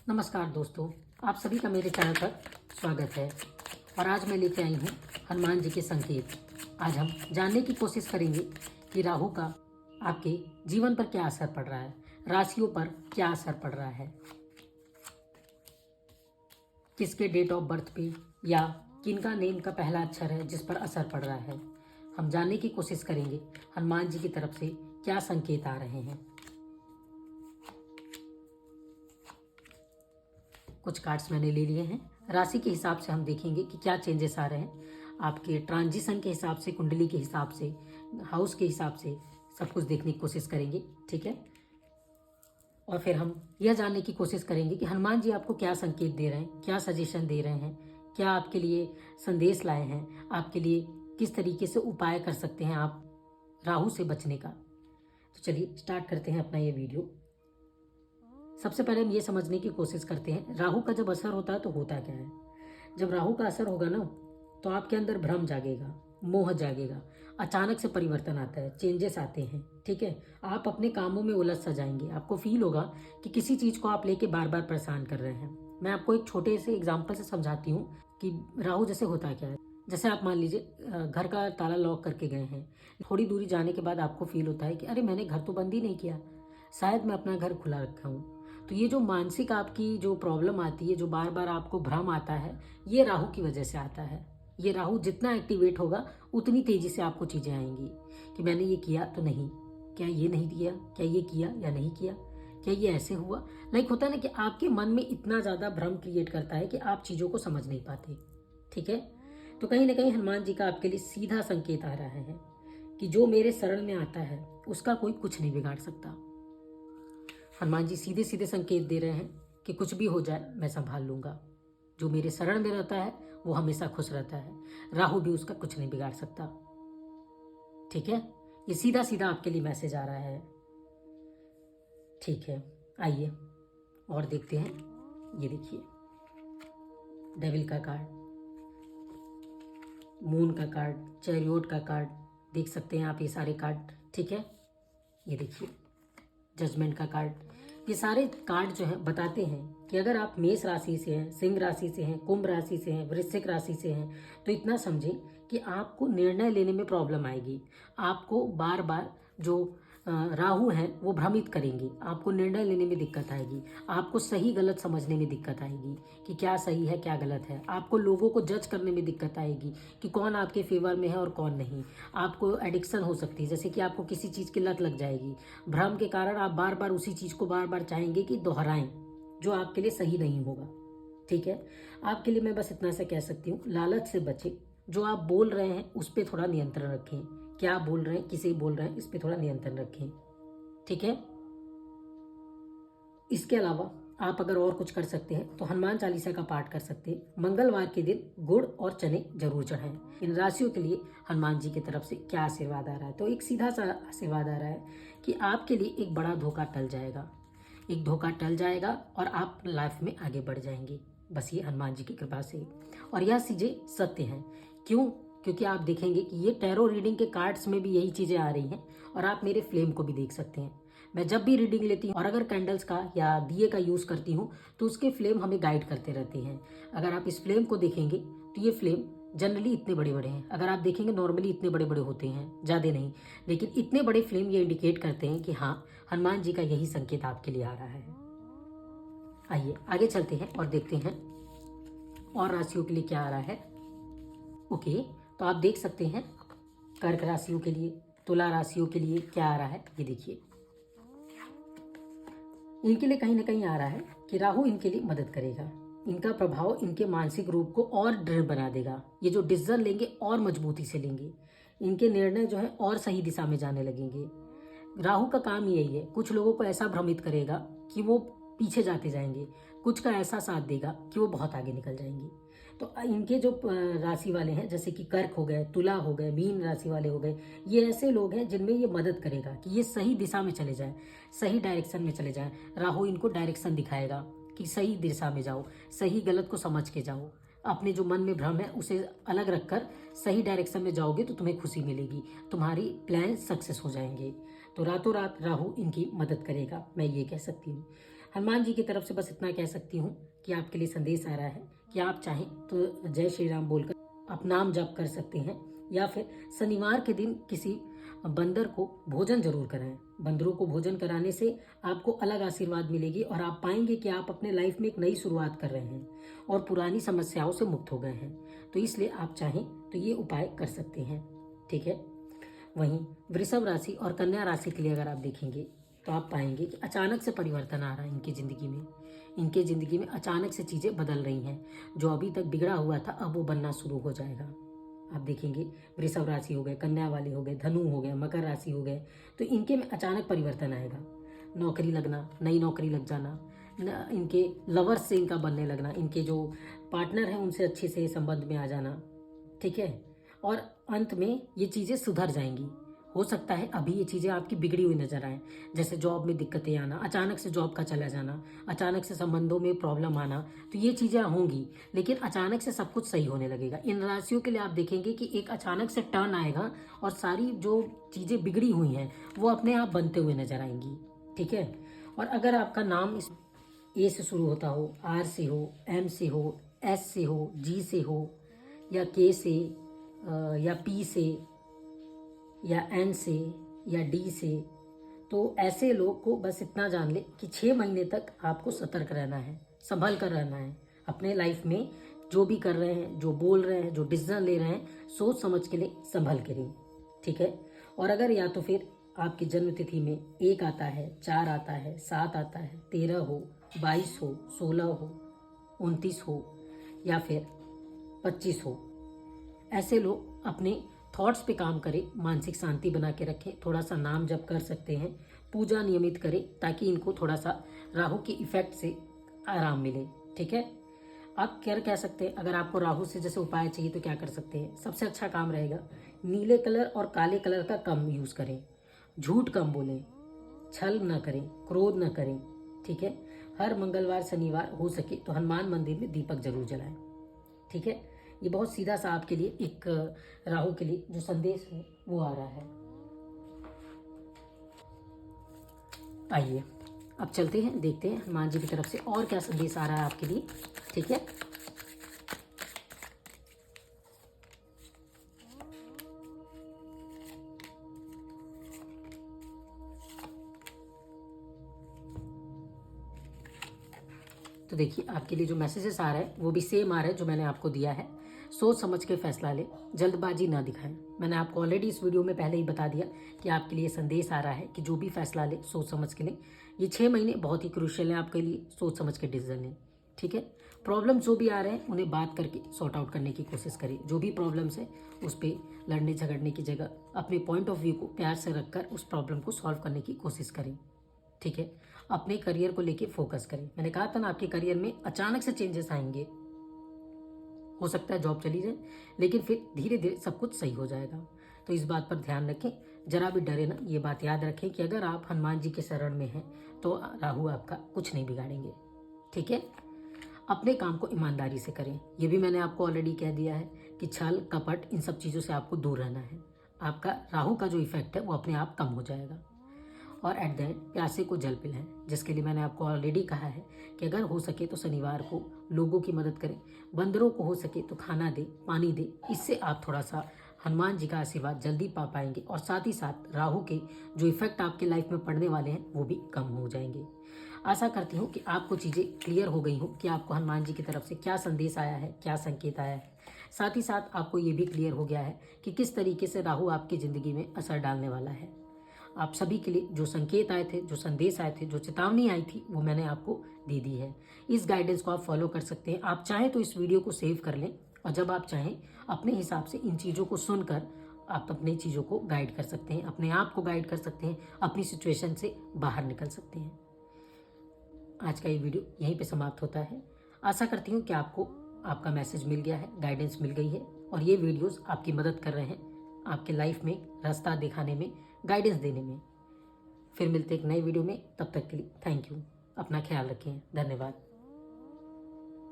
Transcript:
नमस्कार दोस्तों, आप सभी का मेरे चैनल पर स्वागत है। और आज मैं लेके आई हूँ हनुमान जी के संकेत। आज हम जानने की कोशिश करेंगे कि राहु का आपके जीवन पर क्या असर पड़ रहा है, राशियों पर क्या असर पड़ रहा है, किसके डेट ऑफ बर्थ पे या किनका नेम का पहला अक्षर है जिस पर असर पड़ रहा है। हम जानने की कोशिश करेंगे हनुमान जी की तरफ से क्या संकेत आ रहे हैं। कुछ कार्ड्स मैंने ले लिए हैं। राशि के हिसाब से हम देखेंगे कि क्या चेंजेस आ रहे हैं आपके ट्रांजिशन के हिसाब से, कुंडली के हिसाब से, हाउस के हिसाब से, सब कुछ देखने की कोशिश करेंगे। ठीक है, और फिर हम यह जानने की कोशिश करेंगे कि हनुमान जी आपको क्या संकेत दे रहे हैं, क्या सजेशन दे रहे हैं, क्या आपके लिए संदेश लाए हैं, आपके लिए किस तरीके से उपाय कर सकते हैं आप राहु से बचने का। तो चलिए स्टार्ट करते हैं अपना ये वीडियो। सबसे पहले हम ये समझने की कोशिश करते हैं राहु का जब असर होता है तो होता क्या है। जब राहु का असर होगा ना तो आपके अंदर भ्रम जागेगा, मोह जागेगा, अचानक से परिवर्तन आता है, चेंजेस आते हैं। ठीक है, आप अपने कामों में उलझ सा जाएंगे। आपको फील होगा कि किसी चीज को आप लेके बार बार परेशान कर रहे हैं। मैं आपको एक छोटे से एग्जाम्पल से समझाती हूँ कि राहु जैसे होता क्या है। जैसे आप मान लीजिए घर का ताला लॉक करके गए हैं, थोड़ी दूरी जाने के बाद आपको फील होता है कि अरे मैंने घर तो बंद ही नहीं किया, शायद मैं अपना घर खुला रखा हूँ। तो ये जो मानसिक आपकी जो प्रॉब्लम आती है, जो बार बार आपको भ्रम आता है, ये राहु की वजह से आता है। ये राहु जितना एक्टिवेट होगा उतनी तेजी से आपको चीजें आएंगी कि मैंने ये किया तो नहीं, क्या ये नहीं किया, क्या ये किया या नहीं किया, क्या ये ऐसे हुआ। लाइक होता है ना कि आपके मन में इतना ज्यादा भ्रम क्रिएट करता है कि आप चीजों को समझ नहीं पाते। ठीक है, तो कहीं ना कहीं हनुमान जी का आपके लिए सीधा संकेत आ रहा है कि जो मेरे शरण में आता है उसका कोई कुछ नहीं बिगाड़ सकता। हनुमान जी सीधे सीधे संकेत दे रहे हैं कि कुछ भी हो जाए मैं संभाल लूंगा। जो मेरे शरण में रहता है वो हमेशा खुश रहता है, राहु भी उसका कुछ नहीं बिगाड़ सकता। ठीक है, ये सीधा सीधा आपके लिए मैसेज आ रहा है। ठीक है, आइए और देखते हैं। ये देखिए, डेविल का कार्ड, मून का कार्ड, चैरियोट का कार्ड, देख सकते हैं आप ये सारे कार्ड। ठीक है, ये देखिए जजमेंट का कार्ड। ये सारे कार्ड जो है बताते हैं कि अगर आप मेष राशि से हैं, सिंह राशि से हैं, कुंभ राशि से हैं, वृश्चिक राशि से हैं, तो इतना समझें कि आपको निर्णय लेने में प्रॉब्लम आएगी। आपको बार बार जो राहु हैं वो भ्रमित करेंगे, आपको निर्णय लेने में दिक्कत आएगी, आपको सही गलत समझने में दिक्कत आएगी कि क्या सही है क्या गलत है, आपको लोगों को जज करने में दिक्कत आएगी कि कौन आपके फेवर में है और कौन नहीं। आपको एडिक्शन हो सकती है, जैसे कि आपको किसी चीज़ की लत लग जाएगी। भ्रम के कारण आप बार बार उसी चीज़ को बार बार चाहेंगे कि दोहराएं, जो आपके लिए सही नहीं होगा। ठीक है, आपके लिए मैं बस इतना सा कह सकती हूँ, लालच से बचें। जो आप बोल रहे हैं उस पर थोड़ा नियंत्रण रखें, क्या बोल रहे हैं, किसे बोल रहे हैं, इस पर थोड़ा नियंत्रण रखें। ठीक है, इसके अलावा आप अगर और कुछ कर सकते हैं तो हनुमान चालीसा का पाठ कर सकते हैं। मंगलवार के दिन गुड़ और चने जरूर चढ़ाएं। इन राशियों के लिए हनुमान जी की तरफ से क्या आशीर्वाद आ रहा है, तो एक सीधा सा आशीर्वाद आ रहा है कि आपके लिए एक बड़ा धोखा टल जाएगा, एक धोखा टल जाएगा और आप लाइफ में आगे बढ़ जाएंगे, बस ये हनुमान जी की कृपा से। और यह चीजें सत्य हैं। क्यों? क्योंकि आप देखेंगे कि ये टैरो रीडिंग के कार्ड्स में भी यही चीजें आ रही हैं और आप मेरे फ्लेम को भी देख सकते हैं। मैं जब भी रीडिंग लेती हूँ और अगर कैंडल्स का या दिए का यूज करती हूँ तो उसके फ्लेम हमें गाइड करते रहते हैं। अगर आप इस फ्लेम को देखेंगे तो ये फ्लेम जनरली इतने बड़े बड़े हैं। अगर आप देखेंगे नॉर्मली इतने बड़े बड़े होते हैं, ज़्यादा नहीं, लेकिन इतने बड़े फ्लेम ये इंडिकेट करते हैं कि हाँ, हनुमान जी का यही संकेत आपके लिए आ रहा है। आइए आगे चलते हैं और देखते हैं और राशियों के लिए क्या आ रहा है। ओके, तो आप देख सकते हैं कर्क राशियों के लिए, तुला राशियों के लिए क्या आ रहा है। ये देखिए, इनके लिए कहीं ना कहीं आ रहा है कि राहु इनके लिए मदद करेगा। इनका प्रभाव इनके मानसिक रूप को और दृढ़ बना देगा। ये जो डिसीजन लेंगे और मजबूती से लेंगे, इनके निर्णय जो है और सही दिशा में जाने लगेंगे। राहु का काम यही है, कुछ लोगों को ऐसा भ्रमित करेगा कि वो पीछे जाते जाएंगे, कुछ का ऐसा साथ देगा कि वो बहुत आगे निकल जाएंगे। तो इनके जो राशि वाले हैं, जैसे कि कर्क हो गए, तुला हो गए, मीन राशि वाले हो गए, ये ऐसे लोग हैं जिनमें ये मदद करेगा कि ये सही दिशा में चले जाए, सही डायरेक्शन में चले जाए। राहु इनको डायरेक्शन दिखाएगा कि सही दिशा में जाओ, सही गलत को समझ के जाओ, अपने जो मन में भ्रम है उसे अलग रखकर सही डायरेक्शन में जाओगे तो तुम्हें खुशी मिलेगी, तुम्हारी प्लान सक्सेस हो जाएंगे। तो रातों रात राहु इनकी मदद करेगा, मैं ये कह सकती हूँ। हनुमान जी की तरफ से बस इतना कह सकती हूँ कि आपके लिए संदेश आ रहा है कि आप चाहें तो जय श्री राम बोलकर आप नाम जप कर सकते हैं, या फिर शनिवार के दिन किसी बंदर को भोजन जरूर कराएं। बंदरों को भोजन कराने से आपको अलग आशीर्वाद मिलेगी और आप पाएंगे कि आप अपने लाइफ में एक नई शुरुआत कर रहे हैं और पुरानी समस्याओं से मुक्त हो गए हैं। तो इसलिए आप चाहें तो ये उपाय कर सकते हैं, ठीक है। वहीं वृषभ राशि और कन्या राशि के लिए अगर आप देखेंगे तो आप पाएंगे कि अचानक से परिवर्तन आ रहा है इनकी ज़िंदगी में। इनके ज़िंदगी में अचानक से चीज़ें बदल रही हैं। जो अभी तक बिगड़ा हुआ था अब वो बनना शुरू हो जाएगा। आप देखेंगे वृषभ राशि हो गए, कन्या वाले हो गए, धनु हो गए, मकर राशि हो गए, तो इनके में अचानक परिवर्तन आएगा। नौकरी लगना, नई नौकरी लग जाना, इनके लवर्स से इनका बनने लगना, इनके जो पार्टनर हैं उनसे अच्छे से संबंध में आ जाना, ठीक है। और अंत में ये चीज़ें सुधर जाएंगी। हो सकता है अभी ये चीज़ें आपकी बिगड़ी हुई नजर आए, जैसे जॉब में दिक्कतें आना, अचानक से जॉब का चला जाना, अचानक से संबंधों में प्रॉब्लम आना, तो ये चीज़ें होंगी, लेकिन अचानक से सब कुछ सही होने लगेगा। इन राशियों के लिए आप देखेंगे कि एक अचानक से टर्न आएगा और सारी जो चीज़ें बिगड़ी हुई हैं वो अपने आप बनते हुए नजर आएंगी, ठीक है। और अगर आपका नाम इस ए से शुरू होता हो, आर से हो, एम से हो, एस से हो, जी से हो, या के से, या पी से, या एन से, या डी से, तो ऐसे लोग को बस इतना जान ले कि 6 महीने तक आपको सतर्क रहना है, संभल कर रहना है। अपने लाइफ में जो भी कर रहे हैं, जो बोल रहे हैं, जो डिसीजन ले रहे हैं, सोच समझ के लिए संभल के लिए, ठीक है। और अगर या तो फिर आपकी जन्म तिथि में 1 आता है, 4 आता है, 7 आता है, 13 हो, 22 हो, 16 हो, 29 हो, या फिर 25 हो, ऐसे लोग अपने थॉट्स पे काम करें, मानसिक शांति बना के रखें, थोड़ा सा नाम जप कर सकते हैं, पूजा नियमित करें ताकि इनको थोड़ा सा राहु के इफेक्ट से आराम मिले, ठीक है। आप क्या कह सकते हैं, अगर आपको राहु से जैसे उपाय चाहिए तो क्या कर सकते हैं। सबसे अच्छा काम रहेगा नीले कलर और काले कलर का कम यूज़ करें, झूठ कम बोलें, छल न करें, क्रोध न करें, ठीक है। हर मंगलवार शनिवार हो सके तो हनुमान मंदिर में दीपक जरूर जलाएं, ठीक है। ये बहुत सीधा सा आपके लिए एक राहु के लिए जो संदेश है वो आ रहा है। आइए अब चलते हैं, देखते हैं हनुमान जी की तरफ से और क्या संदेश आ रहा है आपके लिए, ठीक है। तो देखिए आपके लिए जो मैसेजेस आ रहे हैं वो भी सेम आ रहे हैं जो मैंने आपको दिया है। सोच समझ के फैसला ले, जल्दबाजी ना दिखाएं। मैंने आपको ऑलरेडी इस वीडियो में पहले ही बता दिया कि आपके लिए संदेश आ रहा है कि जो भी फैसला ले सोच समझ के लें। ये 6 महीने बहुत ही क्रूशियल हैं आपके लिए, सोच समझ के डिसीजन लें, ठीक है। प्रॉब्लम जो भी आ रहे हैं उन्हें बात करके सॉर्ट आउट करने की कोशिश करें। जो भी प्रॉब्लम्स है उस पर लड़ने झगड़ने की जगह अपने पॉइंट ऑफ व्यू को प्यार से रखकर उस प्रॉब्लम को सॉल्व करने की कोशिश करें, ठीक है। अपने करियर को लेके फोकस करें। मैंने कहा था ना आपके करियर में अचानक से चेंजेस आएंगे, हो सकता है जॉब चली जाए, लेकिन फिर धीरे धीरे सब कुछ सही हो जाएगा। तो इस बात पर ध्यान रखें, जरा भी डरे ना। ये बात याद रखें कि अगर आप हनुमान जी के शरण में हैं तो राहु आपका कुछ नहीं बिगाड़ेंगे, ठीक है। अपने काम को ईमानदारी से करें। ये भी मैंने आपको ऑलरेडी कह दिया है कि छल कपट इन सब चीज़ों से आपको दूर रहना है। आपका राहु का जो इफेक्ट है वो अपने आप कम हो जाएगा। और एट द एंड प्यासे को जल पिलाएं, जिसके लिए मैंने आपको ऑलरेडी कहा है कि अगर हो सके तो शनिवार को लोगों की मदद करें, बंदरों को हो सके तो खाना दे, पानी दे। इससे आप थोड़ा सा हनुमान जी का आशीर्वाद जल्दी पा पाएंगे और साथ ही साथ राहु के जो इफेक्ट आपके लाइफ में पड़ने वाले हैं वो भी कम हो जाएंगे। आशा करती हूँ कि आपको चीज़ें क्लियर हो गई हो कि आपको हनुमान जी की तरफ से क्या संदेश आया है, क्या संकेत आया है। साथ ही साथ आपको ये भी क्लियर हो गया है कि किस तरीके से राहु आपकी ज़िंदगी में असर डालने वाला है। आप सभी के लिए जो संकेत आए थे, जो संदेश आए थे, जो चेतावनी आई थी वो मैंने आपको दे दी है। इस गाइडेंस को आप फॉलो कर सकते हैं। आप चाहें तो इस वीडियो को सेव कर लें और जब आप चाहें अपने हिसाब से इन चीज़ों को सुनकर आप अपनी चीज़ों को गाइड कर सकते हैं, अपने आप को गाइड कर सकते हैं, अपनी सिचुएशन से बाहर निकल सकते हैं। आज का ये वीडियो यहीं पे समाप्त होता है। आशा करती हूँ कि आपको आपका मैसेज मिल गया है, गाइडेंस मिल गई है और ये वीडियोस आपकी मदद कर रहे हैं आपके लाइफ में रास्ता दिखाने में, गाइडेंस देने में। फिर मिलते एक नए वीडियो में, तब तक के लिए थैंक यू। अपना ख्याल रखें, धन्यवाद।